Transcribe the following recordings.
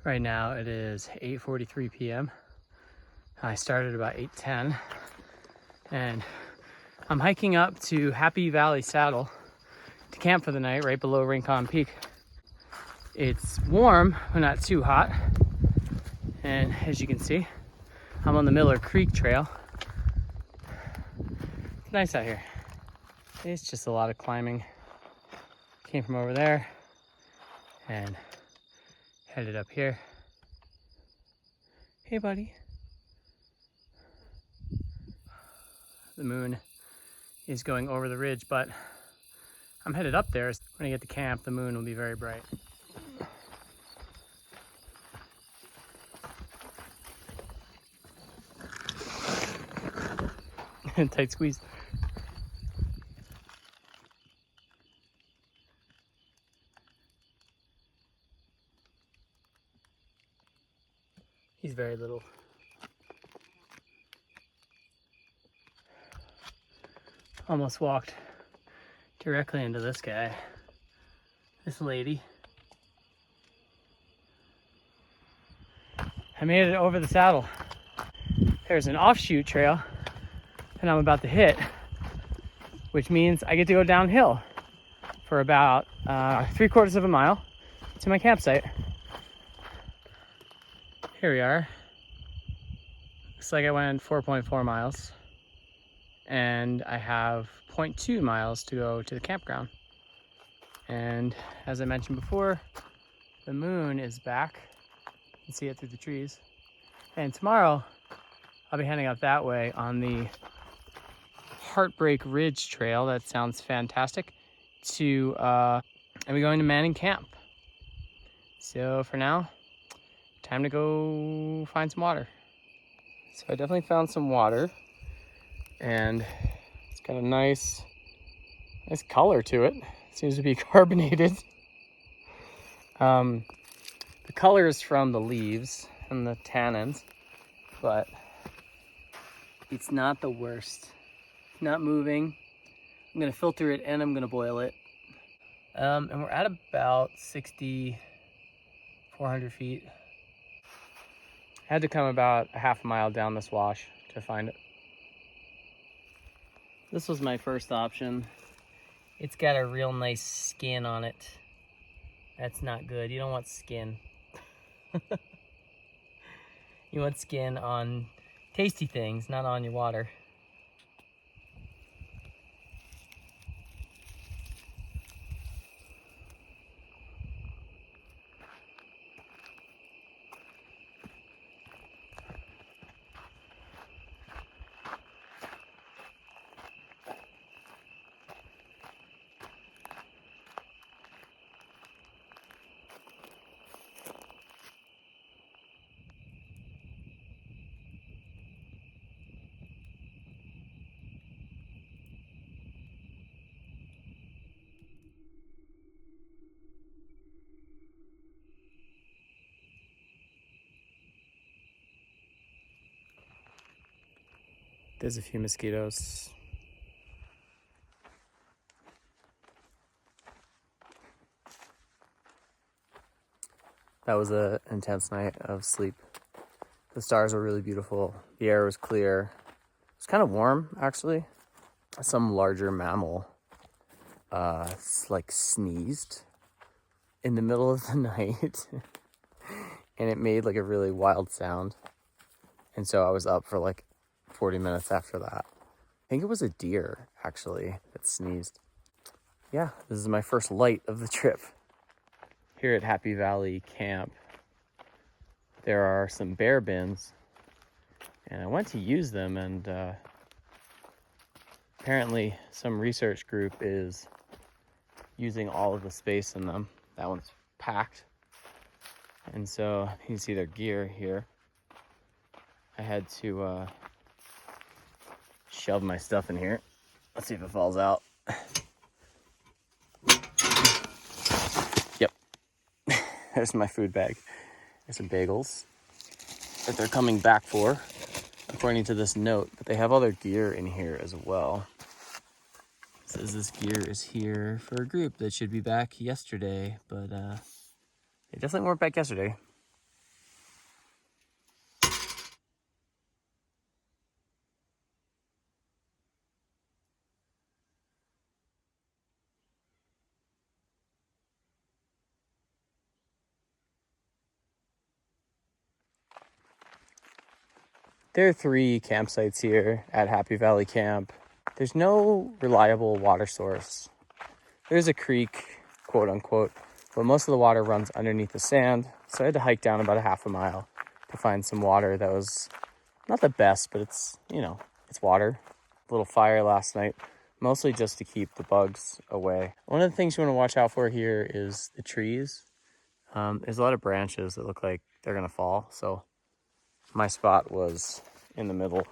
Right now it is 8:43 p.m. I started about 8:10 and I'm hiking up to Happy Valley Saddle to camp for the night right below Rincon Peak. It's warm, but not too hot. And as you can see, I'm on the Miller Creek Trail. It's nice out here. It's just a lot of climbing. Came from over there and headed up here. Hey, buddy. The moon is going over the ridge, but I'm headed up there. When I get to camp, the moon will be very bright. Tight squeeze. He's very little. Almost walked directly into this guy, this lady. I made it over the saddle. There's an offshoot trail that I'm about to hit, which means I get to go downhill for about 3/4 of a mile to my campsite. Here we are. Looks like I went 4.4 miles and I have 0.2 miles to go to the campground. And as I mentioned before, the moon is back. You can see it through the trees. And tomorrow I'll be heading out that way on the Heartbreak Ridge Trail. That sounds fantastic. I'll be going to Manning Camp. So for now, time to go find some water. So I definitely found some water, and it's got a nice color to it. It seems to be carbonated. The color is from the leaves and the tannins, but it's not the worst. It's not moving. I'm gonna filter it and I'm gonna boil it. And we're at about 6,400 feet. I had to come about a half mile down this wash to find it. This was my first option. It's got a real nice skin on it. That's not good. You don't want skin. You want skin on tasty things, not on your water. There's a few mosquitoes. That was an intense night of sleep. The stars were really beautiful. The air was clear. It was kind of warm, actually. Some larger mammal sneezed in the middle of the night. And it made like a really wild sound. And so I was up for like 40 minutes after that. I think it was a deer, actually, that sneezed. Yeah, this is my first light of the trip. Here at Happy Valley Camp, there are some bear bins. And I went to use them, and apparently some research group is using all of the space in them. That one's packed. And so you can see their gear here. I had to shove my stuff in here. Let's see if it falls out. Yep. There's my food bag. There's some bagels that they're coming back for, according to this note. But they have other gear in here as well. It says this gear is here for a group that should be back yesterday, but they definitely weren't back yesterday. There are 3 campsites here at Happy Valley Camp. There's no reliable water source. There's a creek, quote unquote, but most of the water runs underneath the sand. So I had to hike down about a half a mile to find some water that was not the best, but it's, you know, it's water. A little fire last night, mostly just to keep the bugs away. One of the things you want to watch out for here is the trees. There's a lot of branches that look like they're gonna fall. So my spot was in the middle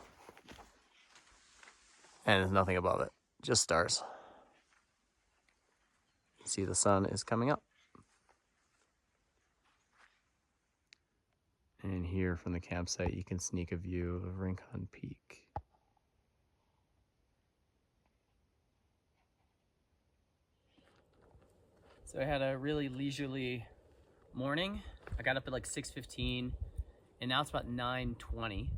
and there's nothing above it, just stars. See, the sun is coming up. And here from the campsite, you can sneak a view of Rincon Peak. So I had a really leisurely morning. I got up at like 6:15 and now it's about 9:20.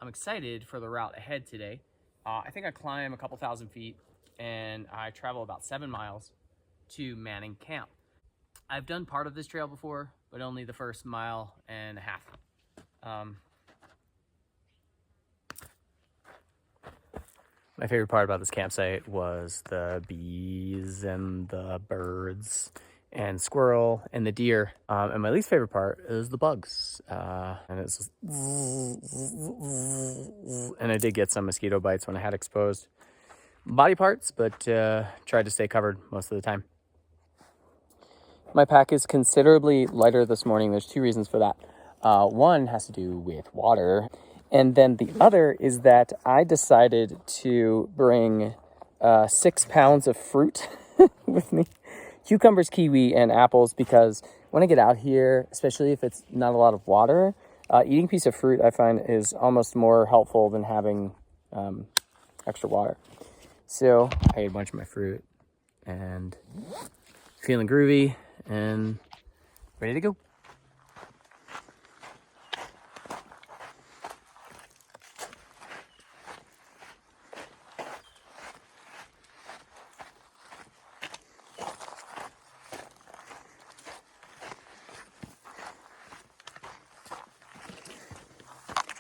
I'm excited for the route ahead today. I think I climb a couple thousand feet and I travel about 7 miles to Manning Camp. I've done part of this trail before, but only the first 1.5 miles. My favorite part about this campsite was the bees and the birds and squirrel and the deer. And my least favorite part is the bugs. And it's just, and I did get some mosquito bites when I had exposed body parts, but tried to stay covered most of the time. My pack is considerably lighter this morning. There's 2 reasons for that. One has to do with water. And then the other is that I decided to bring 6 pounds of fruit with me. Cucumbers, kiwi, and apples, because when I get out here, especially if it's not a lot of water, eating a piece of fruit I find is almost more helpful than having extra water. So I ate a bunch of my fruit and feeling groovy and ready to go.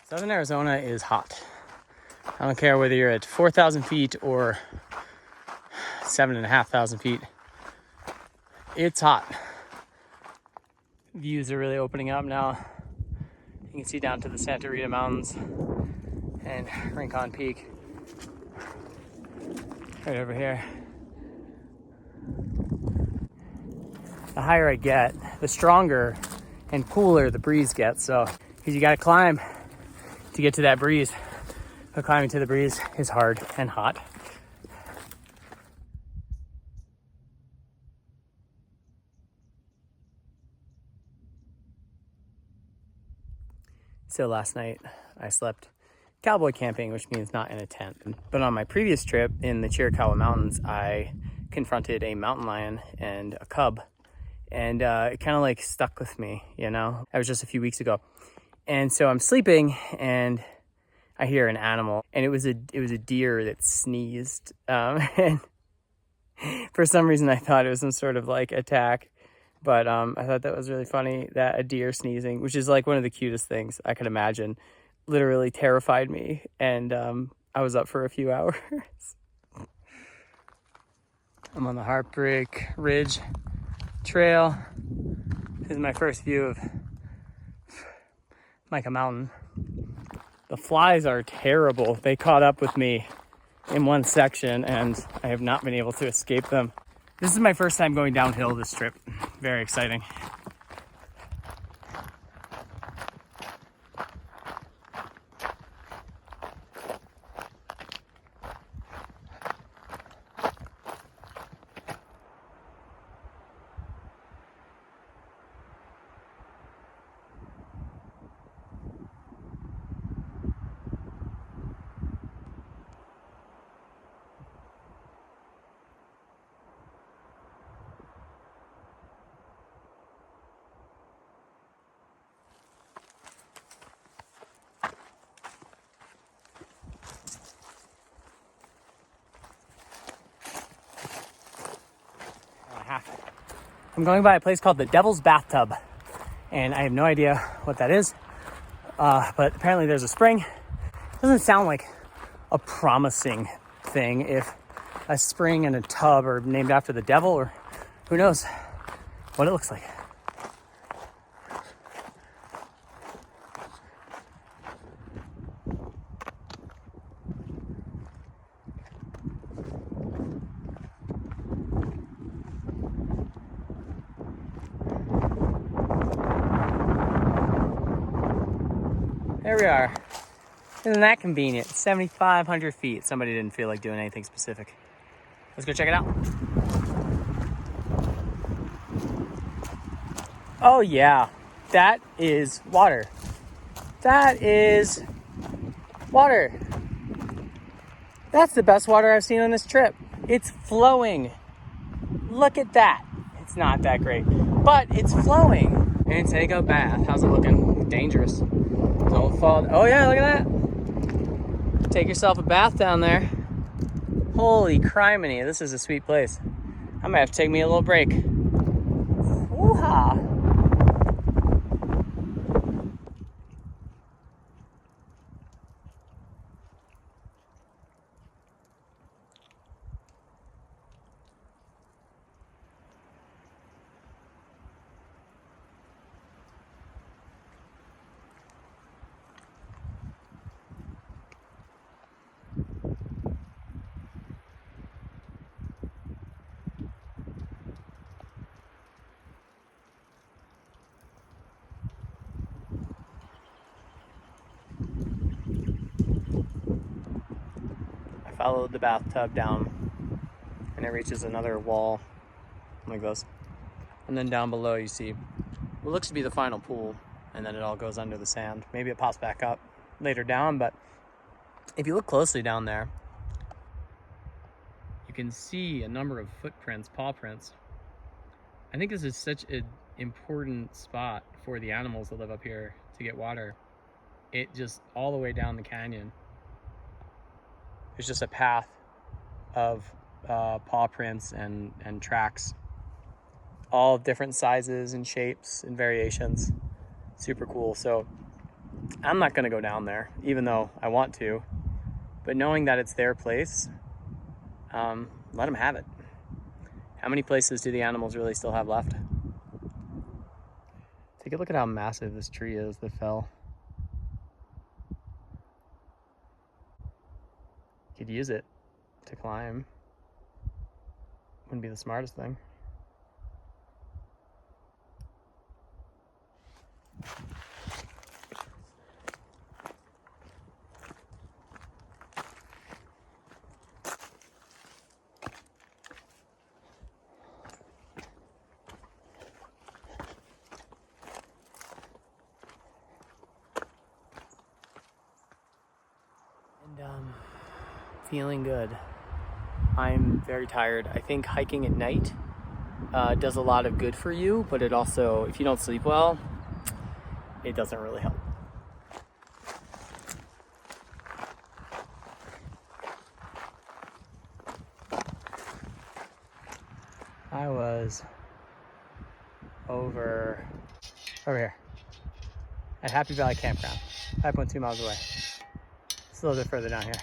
Southern Arizona is hot. I don't care whether you're at 4,000 feet or 7,500 feet. It's hot. Views are really opening up now. You can see down to the Santa Rita Mountains and Rincon Peak right over here. The higher I get, the stronger and cooler the breeze gets. So, because you gotta climb to get to that breeze. But climbing to the breeze is hard and hot. So last night I slept cowboy camping, which means not in a tent. But on my previous trip in the Mica Mountains, I confronted a mountain lion and a cub. And it kind of like stuck with me, you know? That was just a few weeks ago. And so I'm sleeping and I hear an animal, and it was a deer that sneezed. And for some reason I thought it was some sort of like attack. But I thought that was really funny, that a deer sneezing, which is like one of the cutest things I could imagine, literally terrified me. And I was up for a few hours. I'm on the Heartbreak Ridge Trail. This is my first view of Mica Mountain. The flies are terrible. They caught up with me in one section and I have not been able to escape them. This is my first time going downhill this trip. Very exciting. I'm going by a place called the Devil's Bathtub, and I have no idea what that is, But apparently there's a spring. Doesn't sound like a promising thing if a spring and a tub are named after the devil, or who knows what it looks like. There we are. Isn't that convenient? 7,500 feet. Somebody didn't feel like doing anything specific. Let's go check it out. Oh yeah, that is water. That is water. That's the best water I've seen on this trip. It's flowing. Look at that. It's not that great, but it's flowing. And take a bath. How's it looking? Dangerous. Don't fall. Oh yeah, look at that. Take yourself a bath down there. Holy criminy, this is a sweet place. I might have to take me a little break. Woo-ha. Followed the bathtub down and it reaches another wall like this, and then down below you see what looks to be the final pool, and then it all goes under the sand. Maybe it pops back up later down, but if you look closely down there you can see a number of footprints, paw prints. I think this is such an important spot for the animals that live up here to get water. It just all the way down the canyon, there's just a path of paw prints and tracks, all different sizes and shapes and variations. Super cool. So I'm not gonna go down there, even though I want to, but knowing that it's their place, let them have it. How many places do the animals really still have left? Take a look at how massive this tree is that fell. Could use it to climb. Wouldn't be the smartest thing. And feeling good. I'm very tired. I think hiking at night does a lot of good for you, but it also, if you don't sleep well, it doesn't really help. I was over here at Happy Valley Campground, 5.2 miles away. It's a little bit further down here.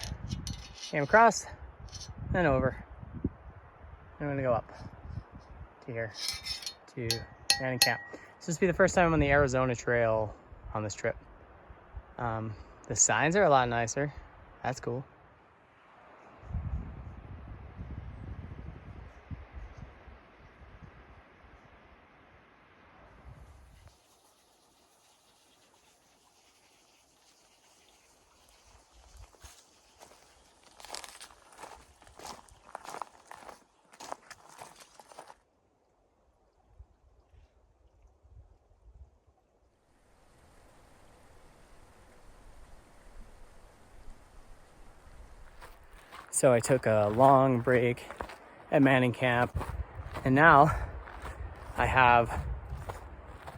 Came across, then over. I'm gonna go up to here, to Rincon Camp. This will be the first time I'm on the Arizona Trail on this trip. The signs are a lot nicer. That's cool. So I took a long break at Manning Camp, and now I have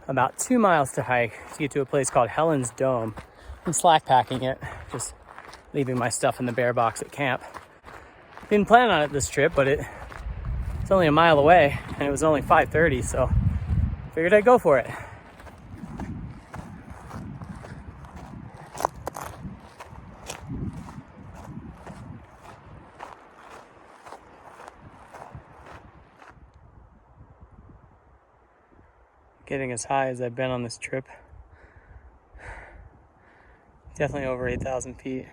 about 2 miles to hike to get to a place called Helen's Dome. I'm slack packing it, just leaving my stuff in the bear box at camp. Didn't plan on it this trip, but it's only a mile away, and it was only 5:30, so figured I'd go for it. getting as high as I've been on this trip. Definitely over 8,000 feet.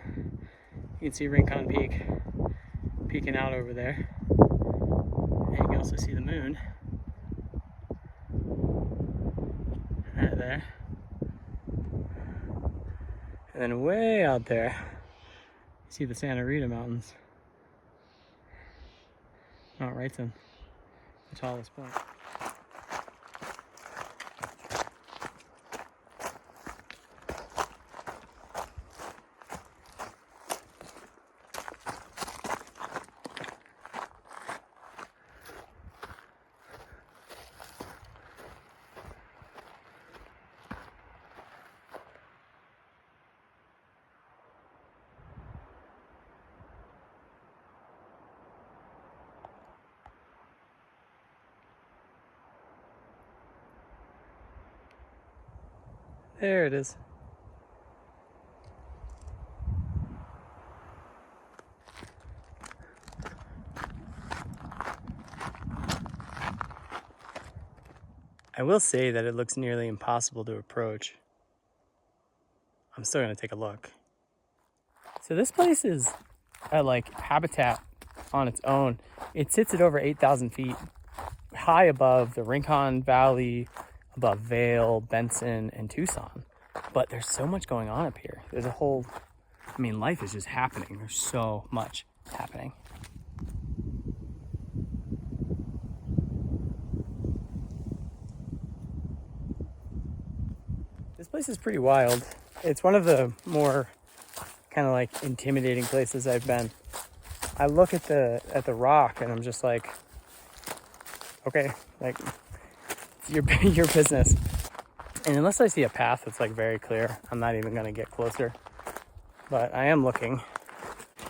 You can see Rincon Peak peeking out over there. And you can also see the moon right there. And then way out there, you see the Santa Rita Mountains. Mount Wrightson, the tallest point. There it is. I will say that it looks nearly impossible to approach. I'm still gonna take a look. So this place is a habitat on its own. It sits at over 8,000 feet, high above the Rincon Valley, above Vail, Benson, and Tucson. But there's so much going on up here. There's a whole, life is just happening. There's so much happening. This place is pretty wild. It's one of the more kind of intimidating places I've been. I look at the rock and I'm just like, okay, it's your business. And unless I see a path that's very clear, I'm not even gonna get closer. But I am looking.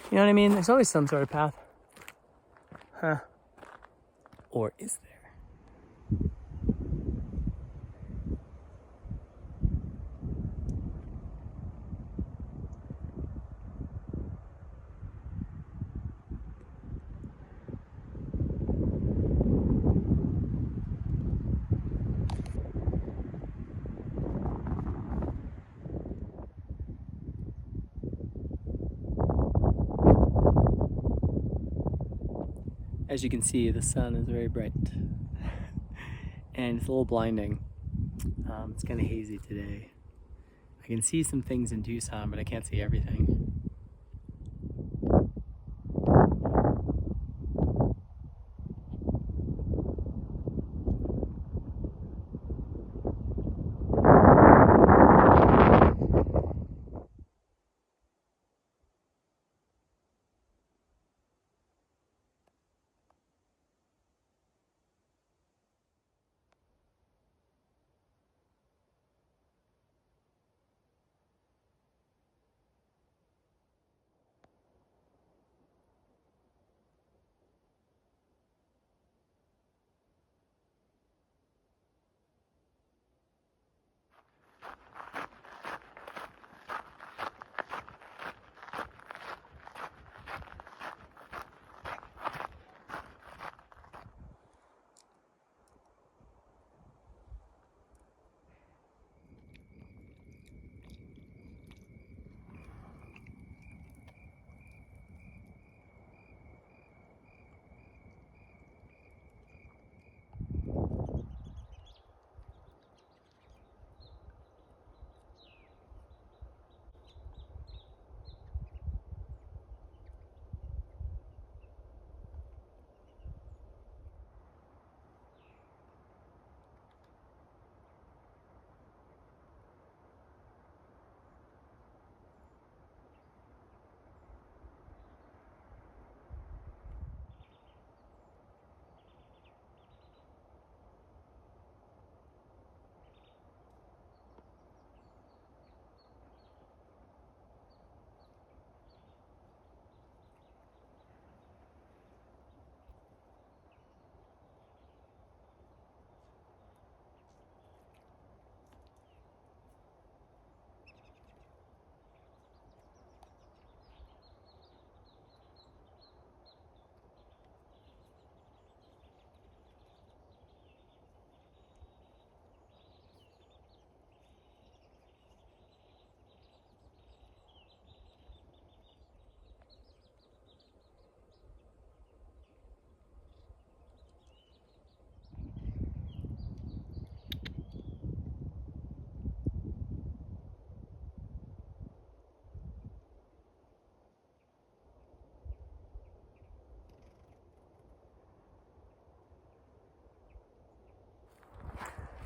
You know what I mean? There's always some sort of path. Huh. Or is there? As you can see, the sun is very bright and it's a little blinding. It's kind of hazy today. I can see some things in Tucson, but I can't see everything.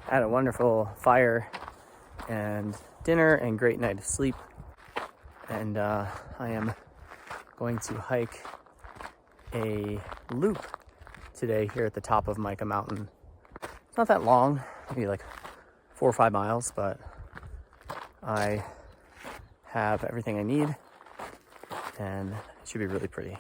Had a wonderful fire and dinner and great night of sleep. And I am going to hike a loop today here at the top of Mica Mountain. It's not that long, maybe like 4 or 5 miles, but I have everything I need and it should be really pretty.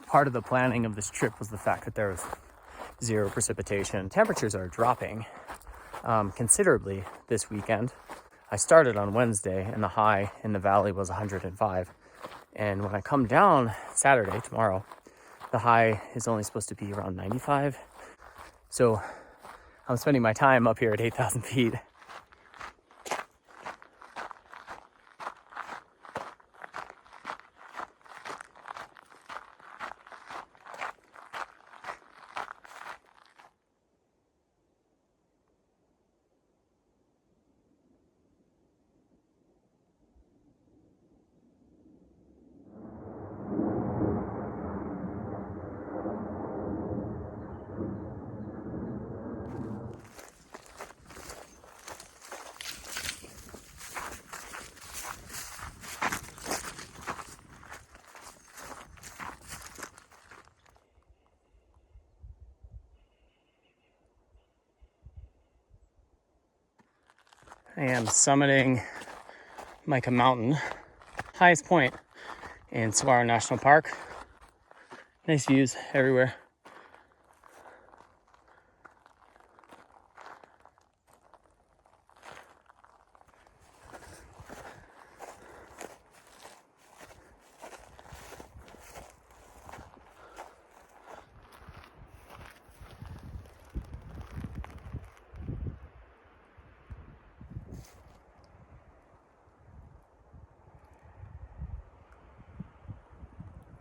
Part of the planning of this trip was the fact that there was zero precipitation. Temperatures are dropping considerably this weekend. I started on Wednesday and the high in the valley was 105. And when I come down Saturday, tomorrow, the high is only supposed to be around 95. So I'm spending my time up here at 8,000 feet. I am summiting Mica Mountain, highest point in Saguaro National Park. Nice views everywhere.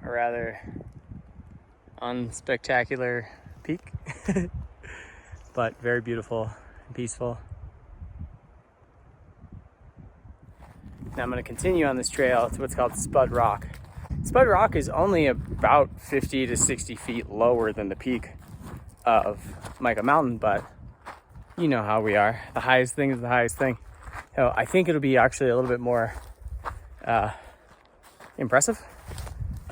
A rather unspectacular peak, but very beautiful and peaceful. Now I'm going to continue on this trail to what's called Spud Rock. Spud Rock is only about 50 to 60 feet lower than the peak of Mica Mountain, but you know how we are. The highest thing is the highest thing. So I think it'll be actually a little bit more impressive.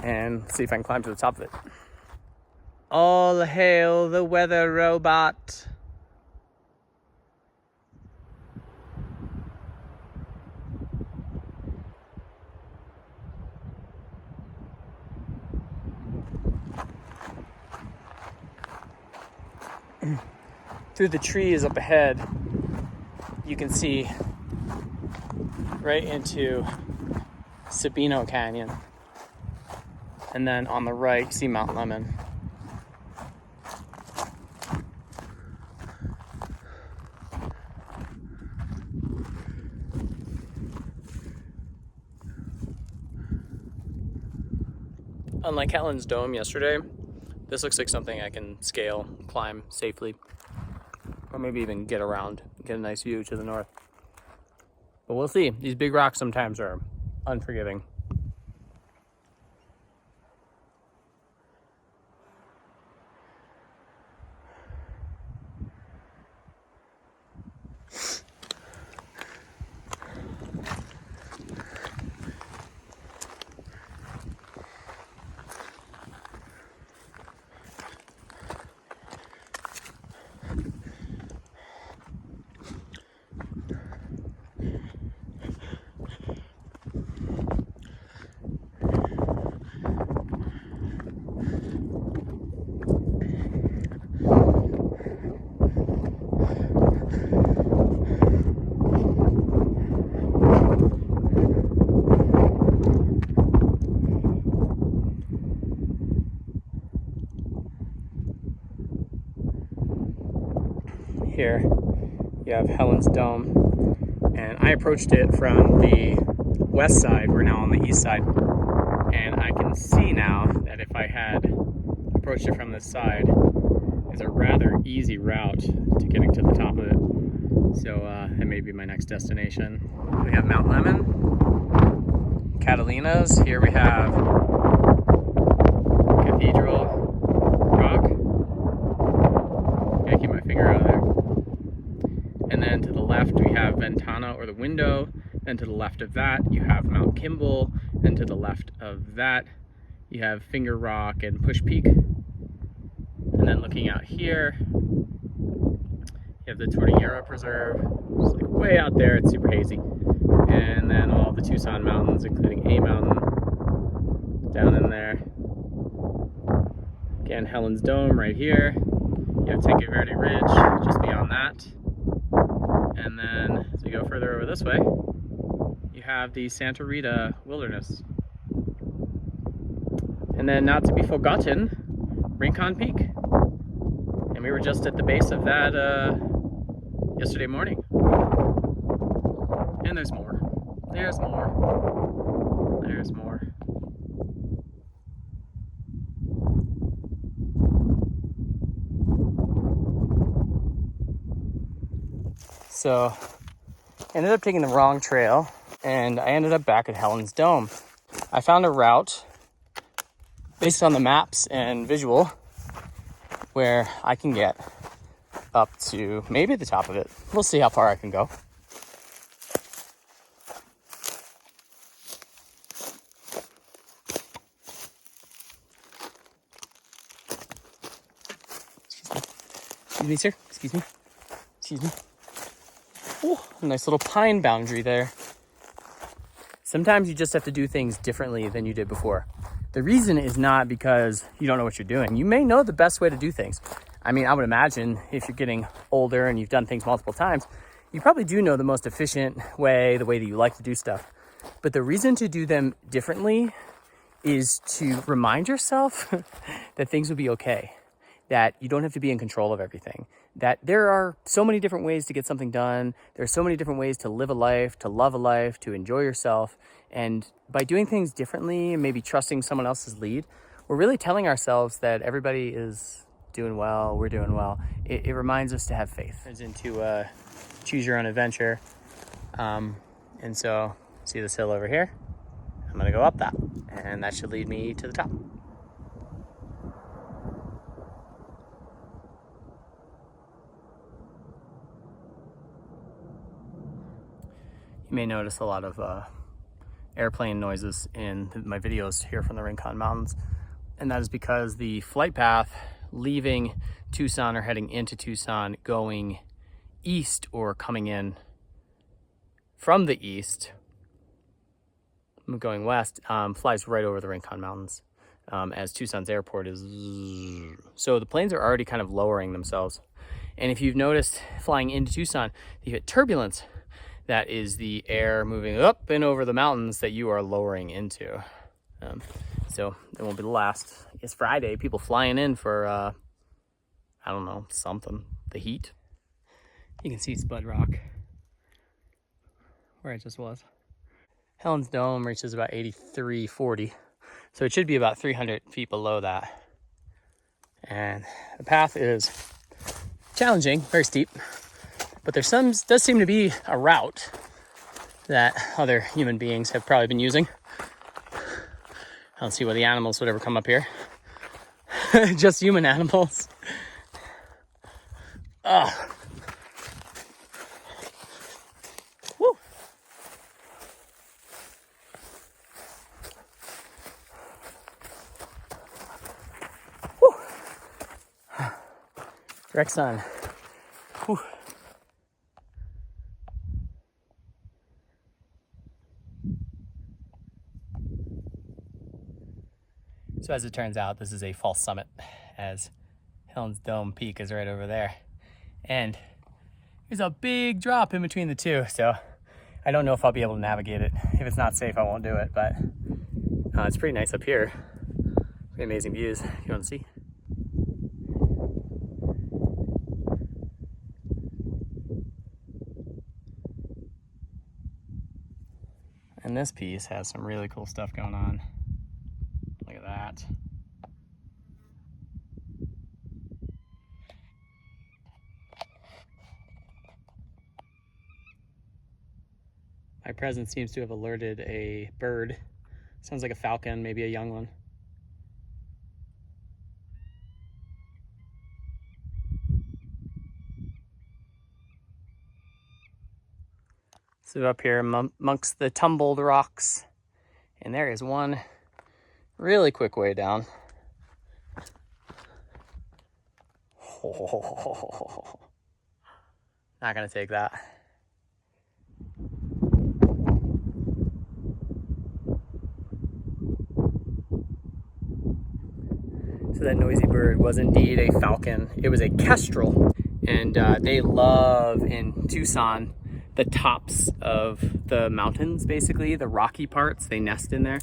And see if I can climb to the top of it. All hail the weather robot. Through the trees up ahead, you can see right into Sabino Canyon. And then on the right, you see Mount Lemon. Unlike Helen's Dome yesterday, this looks like something I can scale, climb safely, or maybe even get around, get a nice view to the north. But we'll see. These big rocks sometimes are unforgiving. Here you have Helen's Dome, and I approached it from the west side. We're now on the east side, and I can see now that if I had approached it from this side, it's a rather easy route to getting to the top of it. So that may be my next destination. We have Mount Lemon, Catalina's. Here we have Cathedral Rock. Gotta keep my finger out of there. And then to the left we have Ventana, or the window. Then to the left of that you have Mount Kimball. Then to the left of that you have Finger Rock and Push Peak. And then looking out here, you have the Cordillera Preserve, just like way out there. It's super hazy. And then all the Tucson mountains, including A Mountain down in there. Again, Helen's Dome right here. You have Tenke Verde Ridge just beyond that. And then as we go further over this way, you have the Santa Rita Wilderness. And then, not to be forgotten, Rincon Peak. And we were just at the base of that yesterday morning. And there's more. There's more. There's more. So, I ended up taking the wrong trail, and I ended up back at Helen's Dome. I found a route based on the maps and visual where I can get up to maybe the top of it. We'll see how far I can go. Excuse me, sir. Excuse me. Excuse me. Oh, a nice little pine boundary there. Sometimes you just have to do things differently than you did before. The reason is not because you don't know what you're doing. You may know the best way to do things. I mean, I would imagine if you're getting older and you've done things multiple times, you probably do know the most efficient way, the way that you like to do stuff. But the reason to do them differently is to remind yourself that things will be okay, that you don't have to be in control of everything, that there are so many different ways to get something done. There are so many different ways to live a life, to love a life, to enjoy yourself. And by doing things differently and maybe trusting someone else's lead, we're really telling ourselves that everybody is doing well, we're doing well. It reminds us to have faith. It's into choose your own adventure. And so, see this hill over here? I'm gonna go up that, and that should lead me to the top. You may notice a lot of airplane noises in my videos here from the Rincon Mountains, and that is because the flight path leaving Tucson or heading into Tucson, going east or coming in from the east, going west, flies right over the Rincon Mountains, as Tucson's airport is. So the planes are already kind of lowering themselves. And if you've noticed flying into Tucson, you hit turbulence. That is the air moving up and over the mountains that you are lowering into. So it won't be the last. It's Friday, people flying in for, I don't know, something, the heat. You can see Spud Rock, where I just was. Helen's Dome reaches about 8340, so it should be about 300 feet below that. And the path is challenging, very steep, but there does seem to be a route that other human beings have probably been using. I don't see why the animals would ever come up here. Just human animals. Ugh. Woo. Woo. Direct sun. Woo. So as it turns out, this is a false summit, as Helen's Dome Peak is right over there. And there's a big drop in between the two, so I don't know if I'll be able to navigate it. If it's not safe, I won't do it, but it's pretty nice up here. Pretty amazing views, if you want to see. And this piece has some really cool stuff going on. Look at that. My presence seems to have alerted a bird. Sounds like a falcon, maybe a young one. So up here amongst the tumbled rocks, and there is one really quick way down. Oh, not gonna take that. So that noisy bird was indeed a falcon. It was a kestrel, and they love in Tucson the tops of the mountains, basically the rocky parts. They nest in there.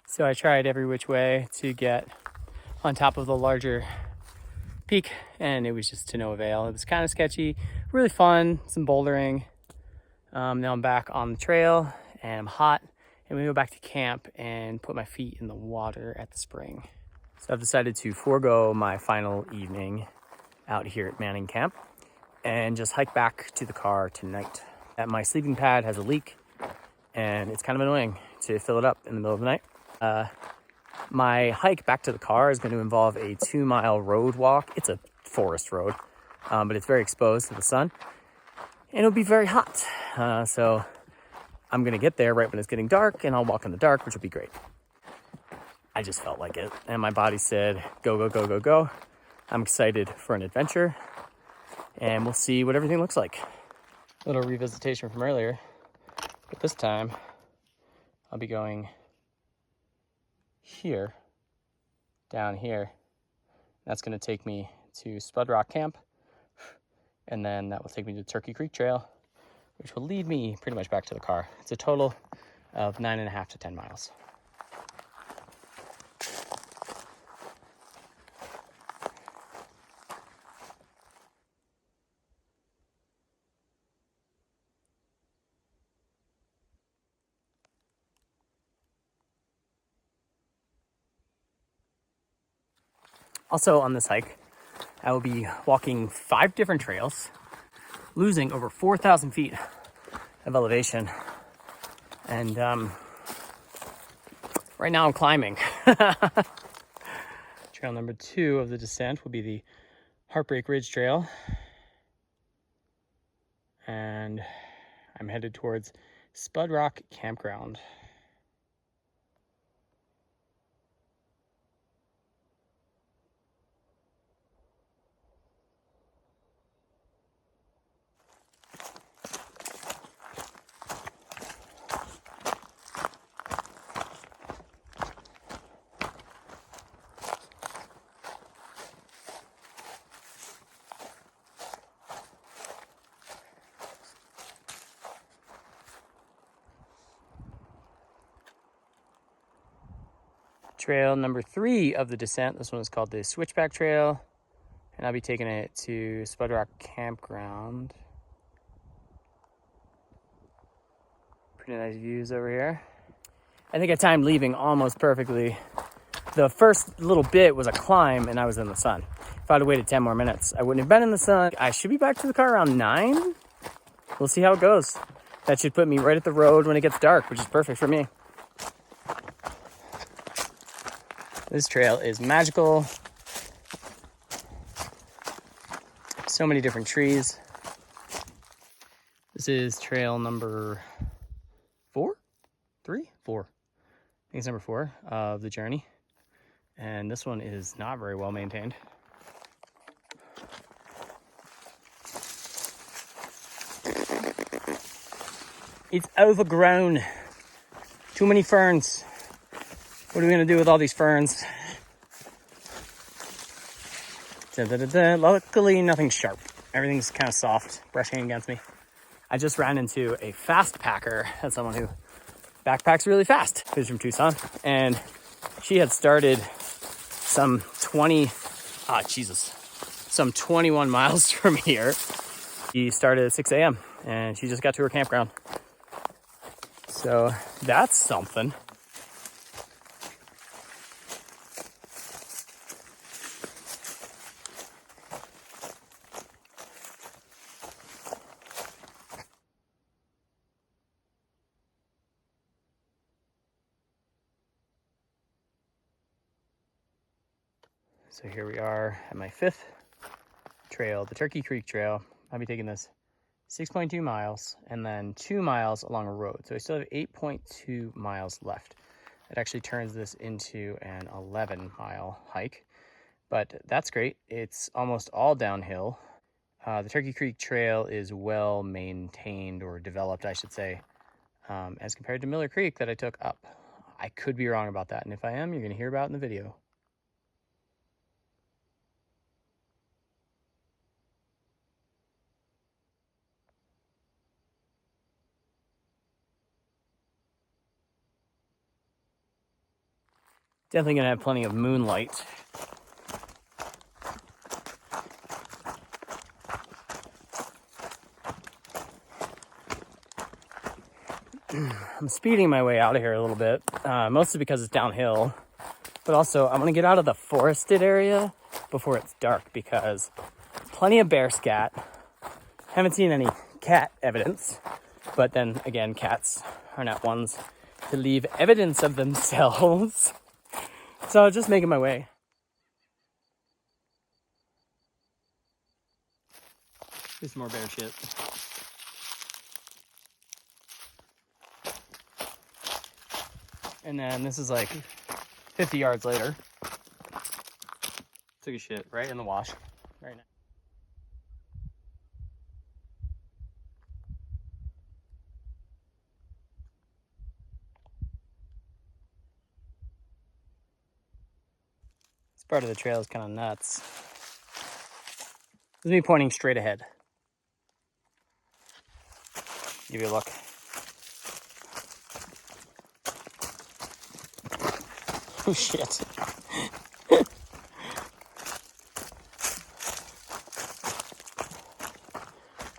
So I tried every which way to get on top of the larger peak, and it was just to no avail. It was kind of sketchy, really fun, some bouldering. Now I'm back on the trail and I'm hot, and we go back to camp and put my feet in the water at the spring. So I've decided to forego my final evening out here at Manning Camp and just hike back to the car tonight. My sleeping pad has a leak, and it's kind of annoying to fill it up in the middle of the night. My hike back to the car is going to involve a 2-mile road walk. It's a forest road, but it's very exposed to the sun, and it'll be very hot. So I'm going to get there right when it's getting dark, and I'll walk in the dark, which will be great. I just felt like it, and my body said, go, go, go, go, go. I'm excited for an adventure, and we'll see what everything looks like. A little revisitation from earlier, but this time I'll be going here, down here. That's going to take me to Spud Rock Camp, and then that will take me to Turkey Creek Trail, which will lead me pretty much back to the car. It's a total of 9.5 to 10 miles. Also on this hike, I will be walking 5 different trails, losing over 4,000 feet of elevation. And right now I'm climbing. Trail number 2 of the descent will be the Heartbreak Ridge Trail. And I'm headed towards Spud Rock Campground. Trail number 3 of the descent. This one is called the Switchback Trail, and I'll be taking it to Spud Rock Campground. Pretty nice views over here. I think I timed leaving almost perfectly. The first little bit was a climb, and I was in the sun. If I'd have waited 10 more minutes, I wouldn't have been in the sun. I should be back to the car around 9. We'll see how it goes. That should put me right at the road when it gets dark, which is perfect for me. This trail is magical. So many different trees. This is trail number 4? 3? 4. I think it's number 4 of the journey. And this one is not very well maintained. It's overgrown. Too many ferns. What are we gonna do with all these ferns? Luckily, nothing sharp. Everything's kind of soft, brushing against me. I just ran into a fast packer. That's someone who backpacks really fast. She's from Tucson, and she had started some 21 miles from here. She started at 6 a.m. and she just got to her campground. So that's something. So here we are at my 5th trail, the Turkey Creek Trail. I'll be taking this 6.2 miles and then 2 miles along a road. So I still have 8.2 miles left. It actually turns this into an 11-mile hike, but that's great. It's almost all downhill. The Turkey Creek Trail is well maintained, or developed, I should say, as compared to Miller Creek that I took up. I could be wrong about that, and if I am, you're going to hear about it in the video. Definitely gonna have plenty of moonlight. I'm speeding my way out of here a little bit, mostly because it's downhill, but also I want to get out of the forested area before it's dark, because plenty of bear scat. Haven't seen any cat evidence, but then again, cats are not ones to leave evidence of themselves. So just making my way. There's some more bear shit. And then this is like 50 yards later. Took a shit right in the wash right now. This part of the trail is kind of nuts. This is me pointing straight ahead. Give you a look. Oh shit. I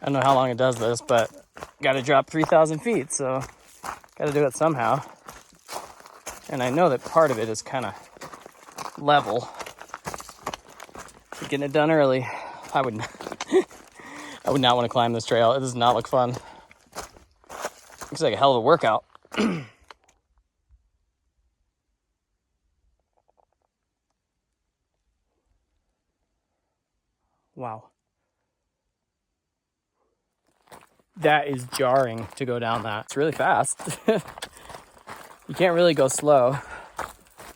don't know how long it does this, but gotta drop 3,000 feet, so gotta do it somehow. And I know that part of it is kind of level. Getting it done early. I would not want to climb this trail. It does not look fun. Looks like a hell of a workout. Wow. That is jarring to go down that. It's really fast. You can't really go slow.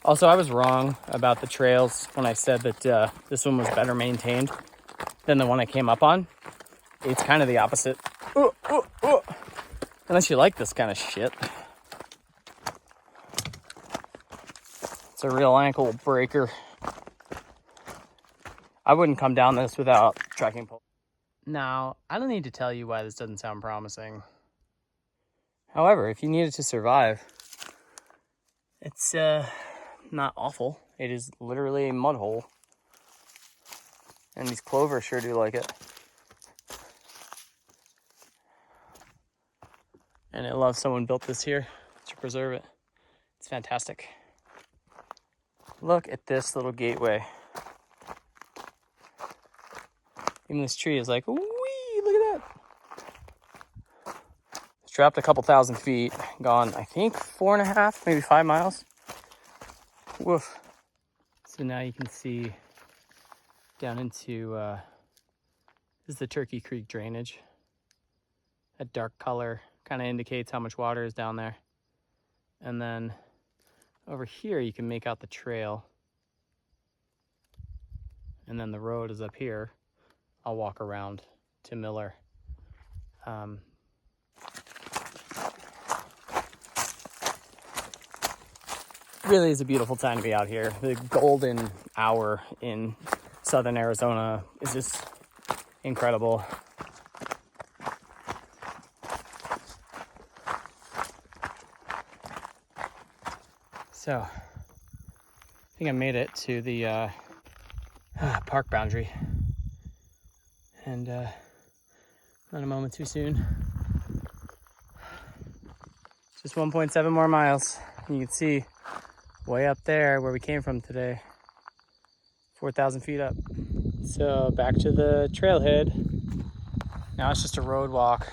Also, I was wrong about the trails when I said that this one was better maintained than the one I came up on. It's kind of the opposite. Unless you like this kind of shit. It's a real ankle breaker. I wouldn't come down this without trekking poles. Now, I don't need to tell you why this doesn't sound promising. However, if you needed to survive, it's not awful. It is literally a mud hole. And these clover sure do like it. And I love someone built this here to preserve it. It's fantastic. Look at this little gateway. Even this tree is like, wee, look at that. It's dropped a couple thousand feet, gone, I think 4.5, maybe 5 miles. Woof. So now you can see down into, this is the Turkey Creek drainage. That dark color kind of indicates how much water is down there. And then over here, you can make out the trail. And then the road is up here. I'll walk around to Miller. Really is a beautiful time to be out here. The golden hour in southern Arizona is just incredible. So, I think I made it to the park boundary. And not a moment too soon. Just 1.7 more miles. And you can see way up there where we came from today. 4,000 feet up. So back to the trailhead. Now it's just a road walk.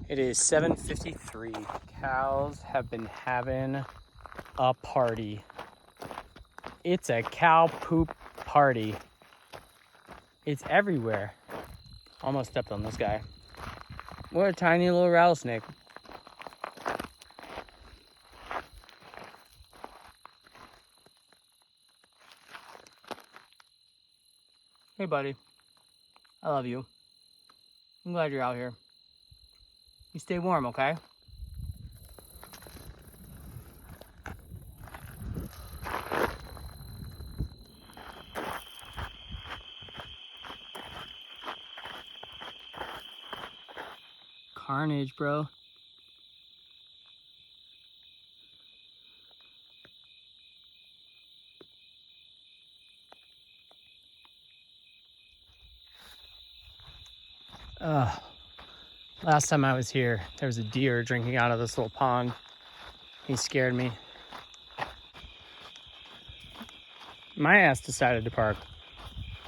It is 7:53. Cows have been having a party. It's a cow poop party. It's everywhere. Almost stepped on this guy. What a tiny little rattlesnake. Hey buddy, I love you. I'm glad you're out here. You stay warm, okay? Carnage, bro. Last time I was here, there was a deer drinking out of this little pond. He scared me. My ass decided to park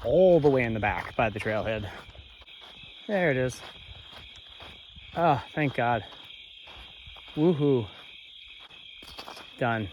all the way in the back by the trailhead. There it is. Oh, thank God. Woohoo. Done.